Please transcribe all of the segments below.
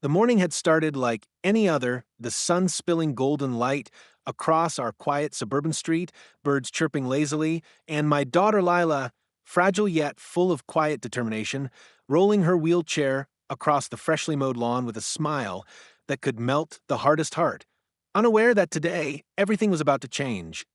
The morning had started like any other, the sun spilling golden light across our quiet suburban street, birds chirping lazily, and my daughter Lila, fragile yet full of quiet determination, rolling her wheelchair across the freshly mowed lawn with a smile that could melt the hardest heart, unaware that today everything was about to change.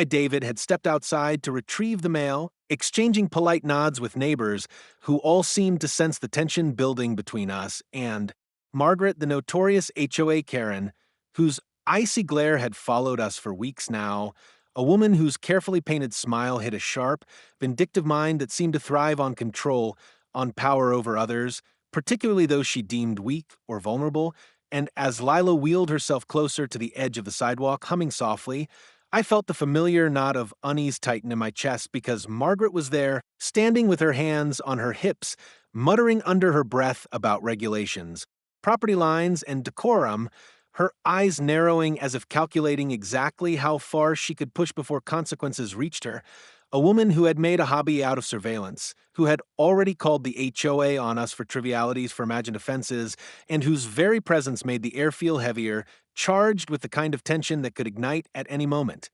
David, had stepped outside to retrieve the mail, exchanging polite nods with neighbors who all seemed to sense the tension building between us, and Margaret, the notorious HOA Karen, whose icy glare had followed us for weeks now, a woman whose carefully painted smile hid a sharp, vindictive mind that seemed to thrive on control, on power over others, particularly those she deemed weak or vulnerable. And as Lila wheeled herself closer to the edge of the sidewalk, humming softly, I felt the familiar knot of unease tighten in my chest because Margaret was there, standing with her hands on her hips, muttering under her breath about regulations, property lines, and decorum, her eyes narrowing as if calculating exactly how far she could push before consequences reached her. A woman who had made a hobby out of surveillance, who had already called the HOA on us for trivialities for imagined offenses, and whose very presence made the air feel heavier, charged with the kind of tension that could ignite at any moment.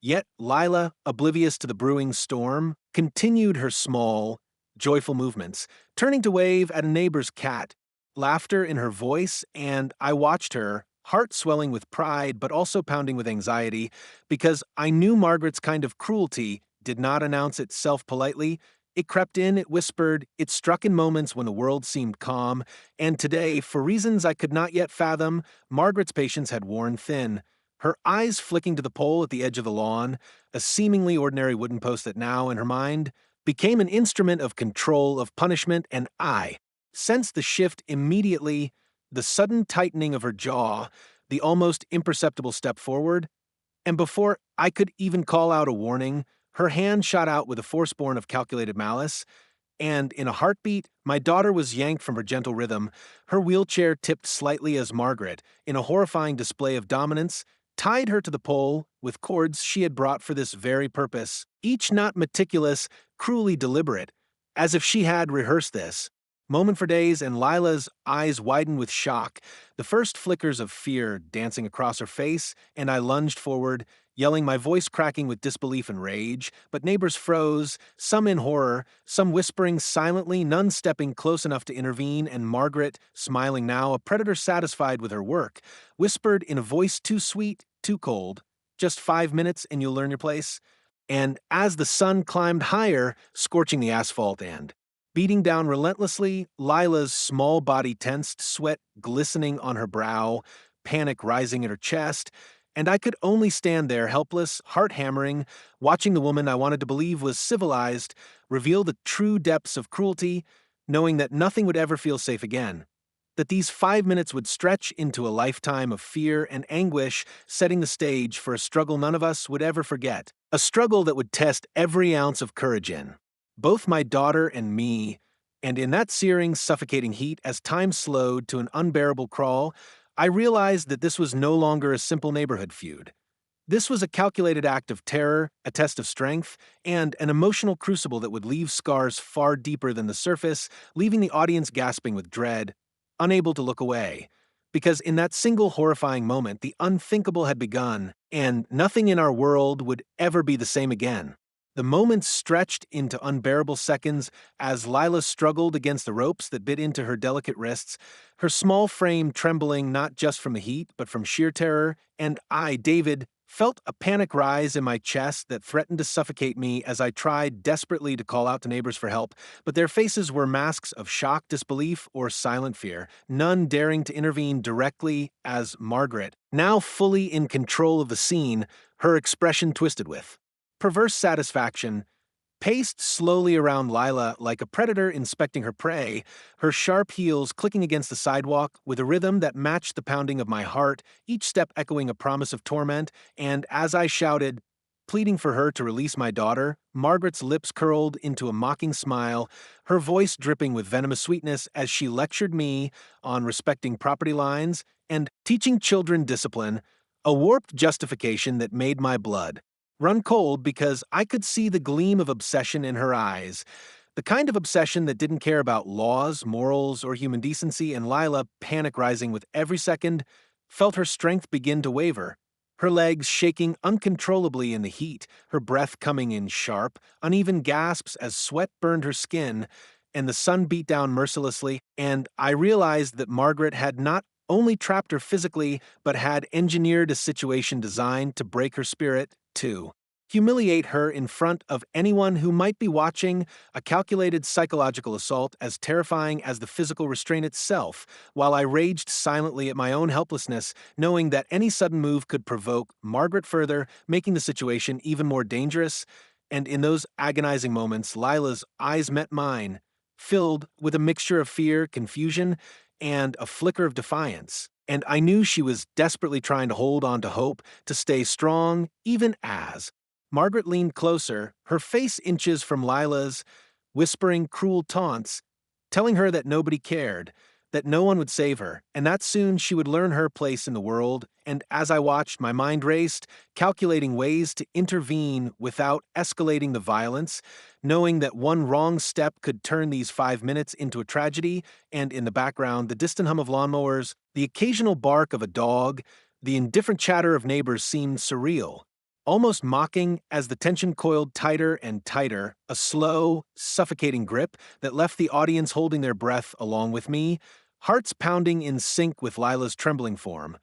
Yet Lila, oblivious to the brewing storm, continued her small, joyful movements, turning to wave at a neighbor's cat, laughter in her voice, and I watched her, heart swelling with pride but also pounding with anxiety, because I knew Margaret's kind of cruelty did not announce itself politely. It crept in, it whispered, it struck in moments when the world seemed calm, and today, for reasons I could not yet fathom, Margaret's patience had worn thin. Her eyes flicking to the pole at the edge of the lawn, a seemingly ordinary wooden post that now, in her mind, became an instrument of control, of punishment, and I sensed the shift immediately, the sudden tightening of her jaw, the almost imperceptible step forward, and before I could even call out a warning, her hand shot out with a force born of calculated malice, and in a heartbeat, my daughter was yanked from her gentle rhythm, her wheelchair tipped slightly as Margaret, in a horrifying display of dominance, tied her to the pole with cords she had brought for this very purpose, each not meticulous, cruelly deliberate, as if she had rehearsed this. Moment for days, and Lila's eyes widened with shock, the first flickers of fear dancing across her face, and I lunged forward, yelling, my voice cracking with disbelief and rage, but neighbors froze, some in horror, some whispering silently, none stepping close enough to intervene, and Margaret, smiling now, a predator satisfied with her work, whispered in a voice too sweet, too cold, just 5 minutes and you'll learn your place. And as the sun climbed higher, scorching the asphalt and beating down relentlessly, Lila's small body tensed, sweat glistening on her brow, panic rising in her chest, and I could only stand there helpless, heart hammering, watching the woman I wanted to believe was civilized reveal the true depths of cruelty, knowing that nothing would ever feel safe again. That these 5 minutes would stretch into a lifetime of fear and anguish, setting the stage for a struggle none of us would ever forget. A struggle that would test every ounce of courage in both my daughter and me, and in that searing, suffocating heat, as time slowed to an unbearable crawl, I realized that this was no longer a simple neighborhood feud. This was a calculated act of terror, a test of strength, and an emotional crucible that would leave scars far deeper than the surface, leaving the audience gasping with dread, unable to look away. Because in that single horrifying moment, the unthinkable had begun, and nothing in our world would ever be the same again. The moments stretched into unbearable seconds as Lila struggled against the ropes that bit into her delicate wrists, her small frame trembling not just from the heat but from sheer terror, and I, David, felt a panic rise in my chest that threatened to suffocate me as I tried desperately to call out to neighbors for help, but their faces were masks of shock, disbelief, or silent fear, none daring to intervene directly as Margaret, now fully in control of the scene, her expression twisted with perverse satisfaction, paced slowly around Lila like a predator inspecting her prey, her sharp heels clicking against the sidewalk with a rhythm that matched the pounding of my heart, each step echoing a promise of torment, and as I shouted, pleading for her to release my daughter, Margaret's lips curled into a mocking smile, her voice dripping with venomous sweetness as she lectured me on respecting property lines and teaching children discipline, a warped justification that made my blood run cold because I could see the gleam of obsession in her eyes, The kind of obsession that didn't care about laws, morals, or human decency, and Lila, panic rising with every second, felt her strength begin to waver. Her legs shaking uncontrollably in the heat, her breath coming in sharp, uneven gasps as sweat burned her skin, and the sun beat down mercilessly, and I realized that Margaret had not only trapped her physically, but had engineered a situation designed to break her spirit, too. Humiliate her in front of anyone who might be watching, a calculated psychological assault as terrifying as the physical restraint itself, while I raged silently at my own helplessness, knowing that any sudden move could provoke Margaret further, making the situation even more dangerous. And in those agonizing moments, Lila's eyes met mine, filled with a mixture of fear, confusion, and a flicker of defiance. And I knew she was desperately trying to hold on to hope, to stay strong, even as Margaret leaned closer, her face inches from Lila's, whispering cruel taunts, telling her that nobody cared, that no one would save her, and that soon she would learn her place in the world. And as I watched, my mind raced, calculating ways to intervene without escalating the violence, knowing that one wrong step could turn these 5 minutes into a tragedy, and in the background, the distant hum of lawnmowers, the occasional bark of a dog, the indifferent chatter of neighbors seemed surreal. Almost mocking as the tension coiled tighter and tighter, a slow, suffocating grip that left the audience holding their breath along with me, hearts pounding in sync with Lila's trembling form.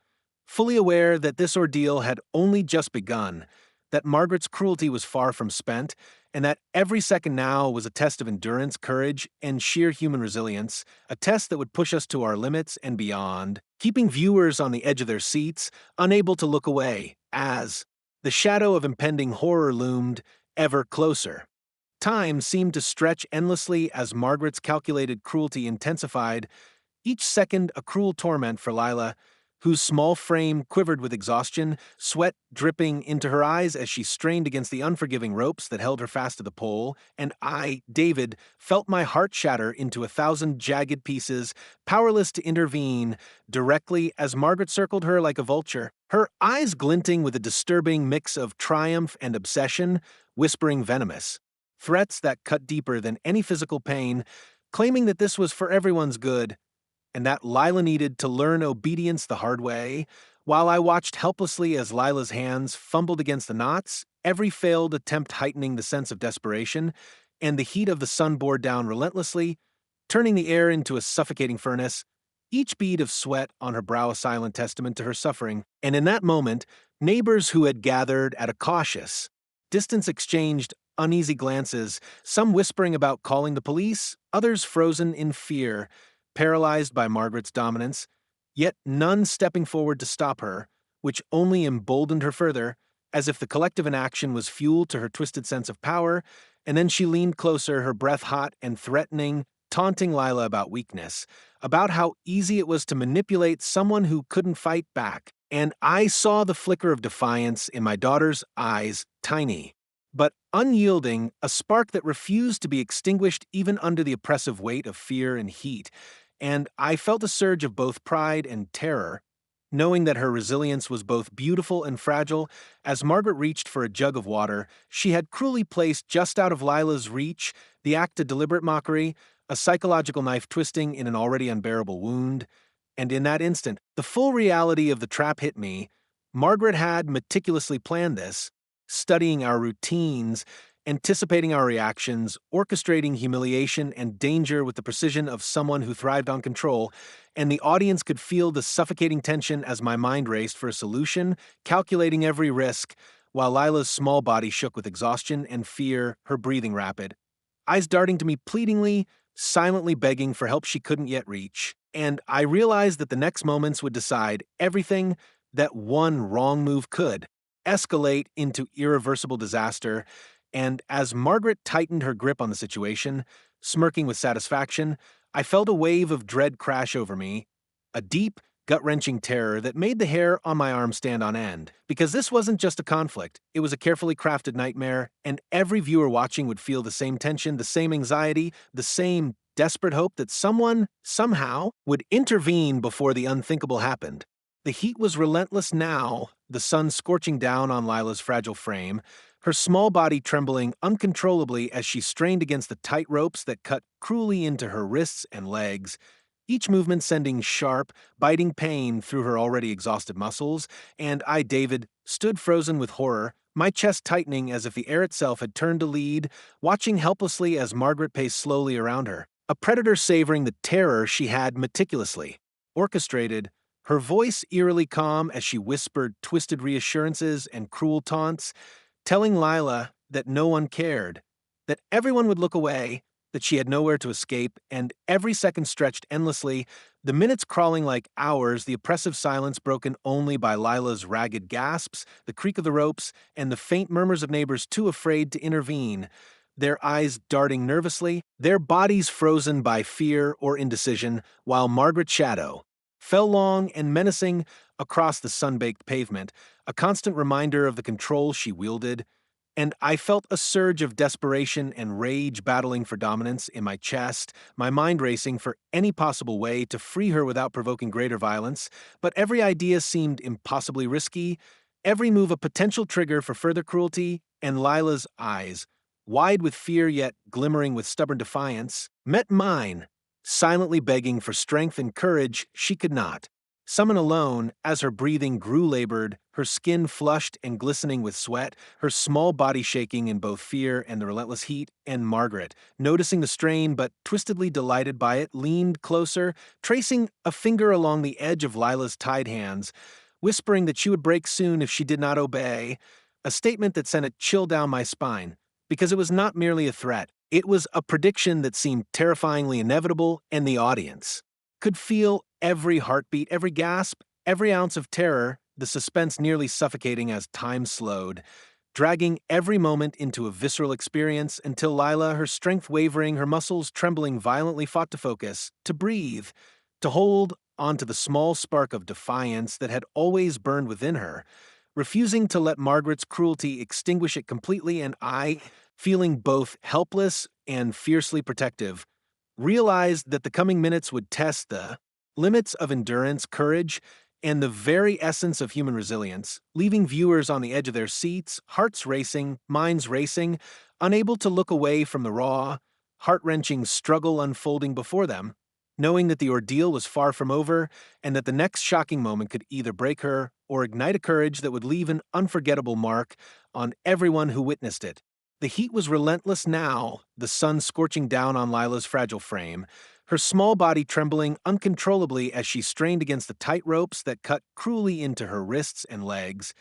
Fully aware that this ordeal had only just begun, that Margaret's cruelty was far from spent, and that every second now was a test of endurance, courage, and sheer human resilience, a test that would push us to our limits and beyond, keeping viewers on the edge of their seats, unable to look away, as the shadow of impending horror loomed ever closer. Time seemed to stretch endlessly as Margaret's calculated cruelty intensified, each second a cruel torment for Lila, whose small frame quivered with exhaustion, sweat dripping into her eyes as she strained against the unforgiving ropes that held her fast to the pole, and I, David, felt my heart shatter into 1,000 jagged pieces, powerless to intervene, directly as Margaret circled her like a vulture, her eyes glinting with a disturbing mix of triumph and obsession, whispering venomous threats that cut deeper than any physical pain, claiming that this was for everyone's good, and that Lila needed to learn obedience the hard way, while I watched helplessly as Lila's hands fumbled against the knots, every failed attempt heightening the sense of desperation, and the heat of the sun bore down relentlessly, turning the air into a suffocating furnace, each bead of sweat on her brow a silent testament to her suffering. And in that moment, neighbors who had gathered at a cautious distance exchanged uneasy glances, some whispering about calling the police, others frozen in fear, paralyzed by Margaret's dominance, yet none stepping forward to stop her, which only emboldened her further, as if the collective inaction was fuel to her twisted sense of power. And then she leaned closer, her breath hot and threatening, taunting Lila about weakness, about how easy it was to manipulate someone who couldn't fight back. And I saw the flicker of defiance in my daughter's eyes, tiny but unyielding, a spark that refused to be extinguished even under the oppressive weight of fear and heat. And I felt a surge of both pride and terror, knowing that her resilience was both beautiful and fragile. As Margaret reached for a jug of water, she had cruelly placed just out of Lila's reach, the act a deliberate mockery, a psychological knife twisting in an already unbearable wound. And in that instant, the full reality of the trap hit me. Margaret had meticulously planned this, studying our routines, anticipating our reactions, orchestrating humiliation and danger with the precision of someone who thrived on control, and the audience could feel the suffocating tension as my mind raced for a solution, calculating every risk, while Lila's small body shook with exhaustion and fear, her breathing rapid, eyes darting to me pleadingly, silently begging for help she couldn't yet reach. And I realized that the next moments would decide everything that one wrong move could, escalate into irreversible disaster, and as Margaret tightened her grip on the situation, smirking with satisfaction, I felt a wave of dread crash over me, a deep, gut-wrenching terror that made the hair on my arm stand on end, because this wasn't just a conflict, it was a carefully crafted nightmare, and every viewer watching would feel the same tension, the same anxiety, the same desperate hope that someone, somehow, would intervene before the unthinkable happened. The heat was relentless now, the sun scorching down on Lila's fragile frame, her small body trembling uncontrollably as she strained against the tight ropes that cut cruelly into her wrists and legs, each movement sending sharp, biting pain through her already exhausted muscles, and I, David, stood frozen with horror, my chest tightening as if the air itself had turned to lead, watching helplessly as Margaret paced slowly around her, a predator savoring the terror she had meticulously orchestrated, her voice eerily calm as she whispered twisted reassurances and cruel taunts, telling Lila that no one cared, that everyone would look away, that she had nowhere to escape, and every second stretched endlessly, the minutes crawling like hours, the oppressive silence broken only by Lila's ragged gasps, the creak of the ropes, and the faint murmurs of neighbors too afraid to intervene, their eyes darting nervously, their bodies frozen by fear or indecision, while Margaret's shadow fell long and menacing across the sun-baked pavement, a constant reminder of the control she wielded, and I felt a surge of desperation and rage battling for dominance in my chest, my mind racing for any possible way to free her without provoking greater violence, but every idea seemed impossibly risky, every move a potential trigger for further cruelty, and Lila's eyes, wide with fear yet glimmering with stubborn defiance, met mine, silently begging for strength and courage she could not summon alone. As her breathing grew labored, her skin flushed and glistening with sweat, her small body shaking in both fear and the relentless heat, and Margaret, noticing the strain but twistedly delighted by it, leaned closer, tracing a finger along the edge of Lila's tied hands, whispering that she would break soon if she did not obey, a statement that sent a chill down my spine, because it was not merely a threat, it was a prediction that seemed terrifyingly inevitable, and the audience could feel every heartbeat, every gasp, every ounce of terror, the suspense nearly suffocating as time slowed, dragging every moment into a visceral experience until Lila, her strength wavering, her muscles trembling violently, fought to focus, to breathe, to hold onto the small spark of defiance that had always burned within her, refusing to let Margaret's cruelty extinguish it completely, and I, feeling both helpless and fiercely protective, realized that the coming minutes would test the limits of endurance, courage, and the very essence of human resilience, leaving viewers on the edge of their seats, hearts racing, minds racing, unable to look away from the raw, heart-wrenching struggle unfolding before them, knowing that the ordeal was far from over and that the next shocking moment could either break her or ignite a courage that would leave an unforgettable mark on everyone who witnessed it. The heat was relentless now, the sun scorching down on Lila's fragile frame, her small body trembling uncontrollably as she strained against the tight ropes that cut cruelly into her wrists and legs,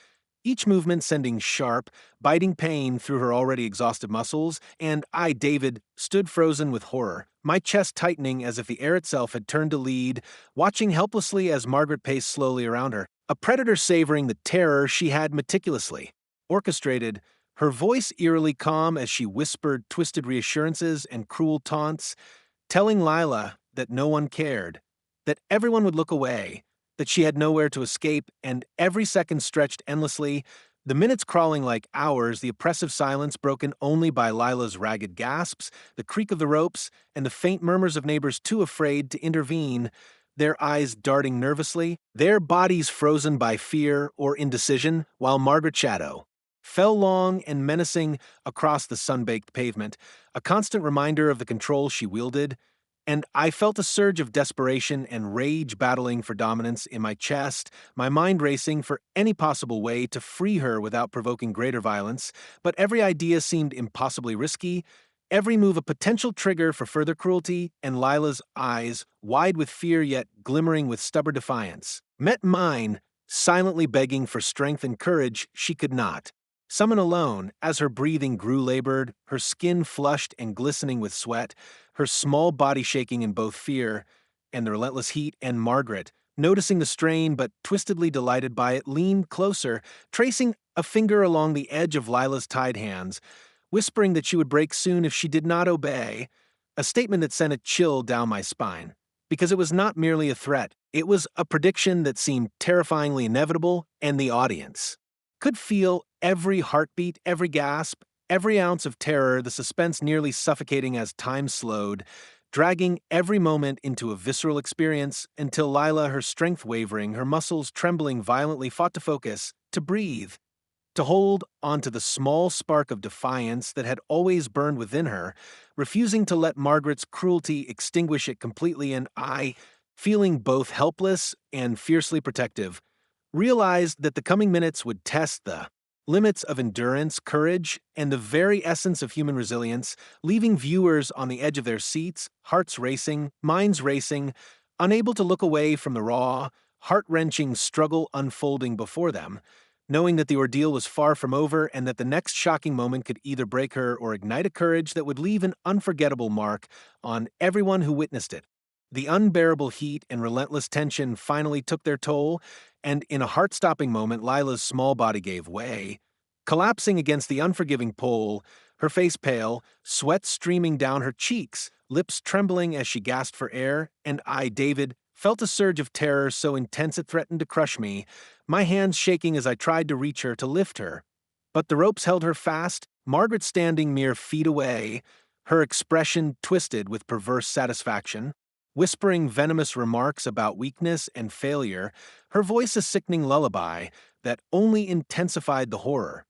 each movement sending sharp, biting pain through her already exhausted muscles, and I, David, stood frozen with horror, my chest tightening as if the air itself had turned to lead, watching helplessly as Margaret paced slowly around her, a predator savoring the terror she had meticulously orchestrated, her voice eerily calm as she whispered twisted reassurances and cruel taunts, telling Lila that no one cared, that everyone would look away, that she had nowhere to escape, and every second stretched endlessly, the minutes crawling like hours, the oppressive silence broken only by Lila's ragged gasps, the creak of the ropes, and the faint murmurs of neighbors too afraid to intervene, their eyes darting nervously, their bodies frozen by fear or indecision, while Margaret's shadow fell long and menacing across the sun-baked pavement, a constant reminder of the control she wielded, and I felt a surge of desperation and rage battling for dominance in my chest, my mind racing for any possible way to free her without provoking greater violence, but every idea seemed impossibly risky, every move a potential trigger for further cruelty, and Lila's eyes, wide with fear yet glimmering with stubborn defiance, met mine, silently begging for strength and courage she could not summon alone. As her breathing grew labored, her skin flushed and glistening with sweat, her small body shaking in both fear and the relentless heat, and Margaret, noticing the strain but twistedly delighted by it, leaned closer, tracing a finger along the edge of Lila's tied hands, whispering that she would break soon if she did not obey, a statement that sent a chill down my spine, because it was not merely a threat, it was a prediction that seemed terrifyingly inevitable, and the audience could feel every heartbeat, every gasp, every ounce of terror, the suspense nearly suffocating as time slowed, dragging every moment into a visceral experience until Lila, her strength wavering, her muscles trembling violently, fought to focus, to breathe, to hold onto the small spark of defiance that had always burned within her, refusing to let Margaret's cruelty extinguish it completely, and I, feeling both helpless and fiercely protective, realized that the coming minutes would test the limits of endurance, courage, and the very essence of human resilience, leaving viewers on the edge of their seats, hearts racing, minds racing, unable to look away from the raw, heart-wrenching struggle unfolding before them, knowing that the ordeal was far from over and that the next shocking moment could either break her or ignite a courage that would leave an unforgettable mark on everyone who witnessed it. The unbearable heat and relentless tension finally took their toll, and in a heart-stopping moment, Lila's small body gave way. Collapsing against the unforgiving pole, her face pale, sweat streaming down her cheeks, lips trembling as she gasped for air, and I, David, felt a surge of terror so intense it threatened to crush me, my hands shaking as I tried to reach her to lift her. But the ropes held her fast, Margaret standing mere feet away, her expression twisted with perverse satisfaction, whispering venomous remarks about weakness and failure, her voice a sickening lullaby that only intensified the horror.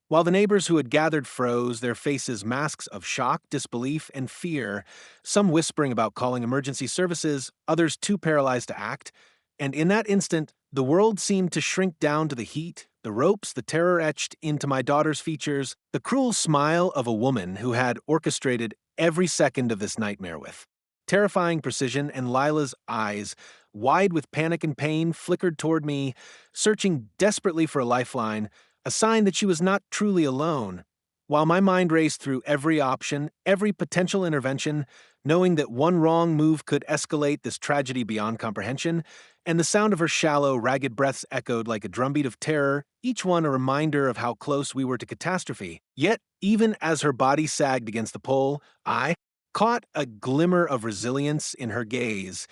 While the neighbors who had gathered froze, their faces masks of shock, disbelief, and fear, some whispering about calling emergency services, others too paralyzed to act, and in that instant, the world seemed to shrink down to the heat, the ropes, the terror etched into my daughter's features, the cruel smile of a woman who had orchestrated every second of this nightmare with terrifying precision, and Lila's eyes, wide with panic and pain, flickered toward me, searching desperately for a lifeline, a sign that she was not truly alone. While my mind raced through every option, every potential intervention, knowing that one wrong move could escalate this tragedy beyond comprehension, and the sound of her shallow, ragged breaths echoed like a drumbeat of terror, each one a reminder of how close we were to catastrophe. Yet, even as her body sagged against the pole, I caught a glimmer of resilience in her gaze,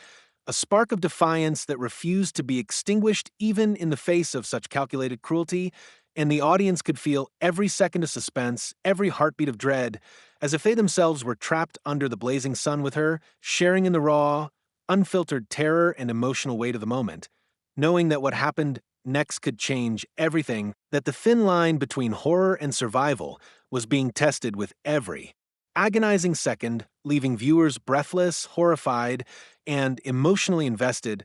a spark of defiance that refused to be extinguished even in the face of such calculated cruelty, and the audience could feel every second of suspense, every heartbeat of dread, as if they themselves were trapped under the blazing sun with her, sharing in the raw, unfiltered terror and emotional weight of the moment, knowing that what happened next could change everything, that the thin line between horror and survival was being tested with every agonizing second, leaving viewers breathless, horrified, and emotionally invested,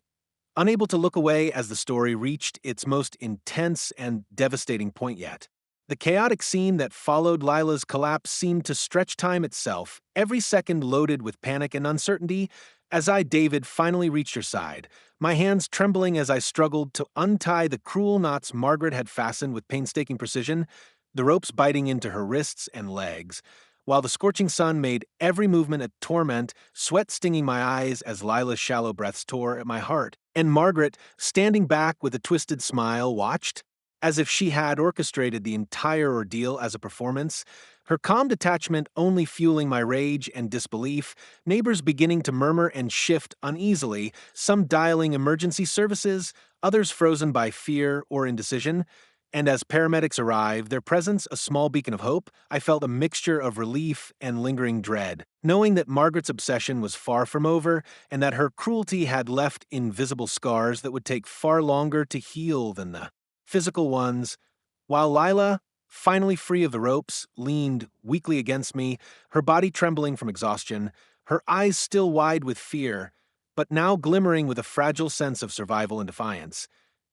unable to look away as the story reached its most intense and devastating point yet. The chaotic scene that followed Lila's collapse seemed to stretch time itself, every second loaded with panic and uncertainty, as I, David, finally reached her side, my hands trembling as I struggled to untie the cruel knots Margaret had fastened with painstaking precision, the ropes biting into her wrists and legs, while the scorching sun made every movement a torment, sweat stinging my eyes as Lila's shallow breaths tore at my heart, and Margaret, standing back with a twisted smile, watched, as if she had orchestrated the entire ordeal as a performance, her calm detachment only fueling my rage and disbelief, neighbors beginning to murmur and shift uneasily, some dialing emergency services, others frozen by fear or indecision. And as paramedics arrived, their presence a small beacon of hope, I felt a mixture of relief and lingering dread, knowing that Margaret's obsession was far from over and that her cruelty had left invisible scars that would take far longer to heal than the physical ones. While Lila, finally free of the ropes, leaned weakly against me, her body trembling from exhaustion, her eyes still wide with fear, but now glimmering with a fragile sense of survival and defiance,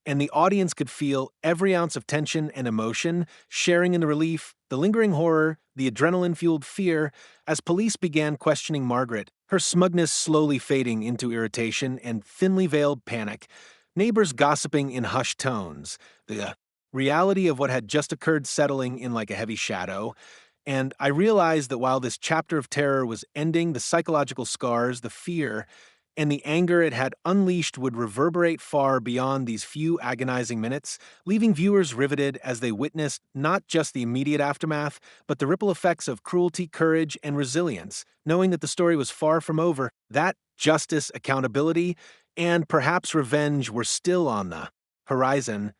and the audience could feel every ounce of tension and emotion, sharing in the relief, the lingering horror, the adrenaline-fueled fear, as police began questioning Margaret, her smugness slowly fading into irritation and thinly veiled panic, neighbors gossiping in hushed tones, the reality of what had just occurred settling in like a heavy shadow, and I realized that while this chapter of terror was ending, the psychological scars, the fear, and the anger it had unleashed would reverberate far beyond these few agonizing minutes, leaving viewers riveted as they witnessed not just the immediate aftermath, but the ripple effects of cruelty, courage, and resilience, knowing that the story was far from over, that justice, accountability, and perhaps revenge were still on the horizon,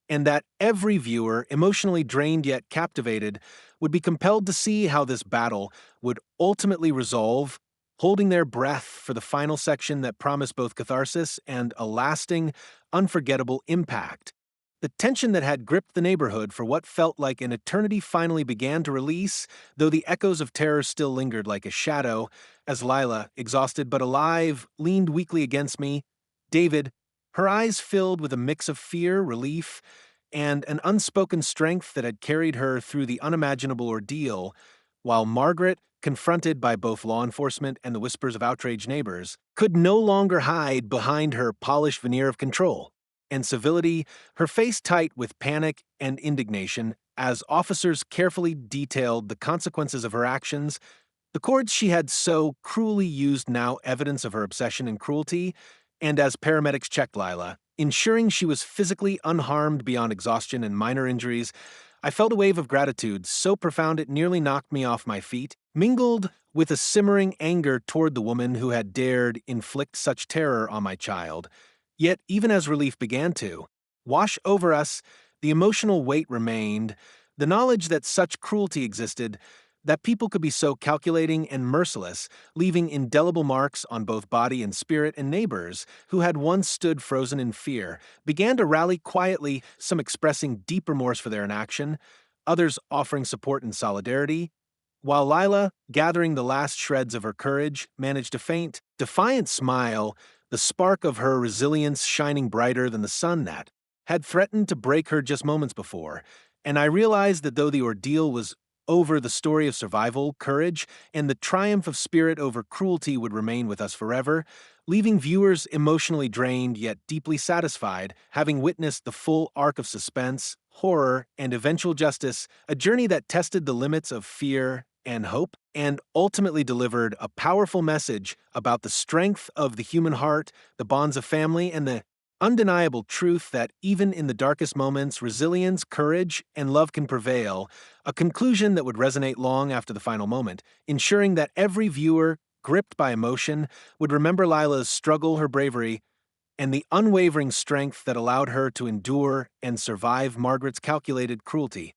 and that every viewer, emotionally drained yet captivated, would be compelled to see how this battle would ultimately resolve, holding their breath for the final section that promised both catharsis and a lasting, unforgettable impact. The tension that had gripped the neighborhood for what felt like an eternity finally began to release, though the echoes of terror still lingered like a shadow, as Lila, exhausted but alive, leaned weakly against me. David, her eyes filled with a mix of fear, relief, and an unspoken strength that had carried her through the unimaginable ordeal, while Margaret, confronted by both law enforcement and the whispers of outraged neighbors, could no longer hide behind her polished veneer of control and civility, her face tight with panic and indignation as officers carefully detailed the consequences of her actions. The cords she had so cruelly used now evidence of her obsession and cruelty, and as paramedics checked Lila, ensuring she was physically unharmed beyond exhaustion and minor injuries, I felt a wave of gratitude so profound it nearly knocked me off my feet, mingled with a simmering anger toward the woman who had dared inflict such terror on my child. Yet, even as relief began to wash over us, the emotional weight remained, the knowledge that such cruelty existed, that people could be so calculating and merciless, leaving indelible marks on both body and spirit, and neighbors, who had once stood frozen in fear, began to rally quietly, some expressing deep remorse for their inaction, others offering support and solidarity, while Lila, gathering the last shreds of her courage, managed a faint, defiant smile, the spark of her resilience shining brighter than the sun that had threatened to break her just moments before, and I realized that though the ordeal was over, the story of survival, courage, and the triumph of spirit over cruelty would remain with us forever, leaving viewers emotionally drained yet deeply satisfied, having witnessed the full arc of suspense, horror, and eventual justice, a journey that tested the limits of fear and hope, and ultimately delivered a powerful message about the strength of the human heart, the bonds of family, and the undeniable truth that even in the darkest moments, resilience, courage, and love can prevail, a conclusion that would resonate long after the final moment, ensuring that every viewer, gripped by emotion, would remember Lila's struggle, her bravery, and the unwavering strength that allowed her to endure and survive Margaret's calculated cruelty.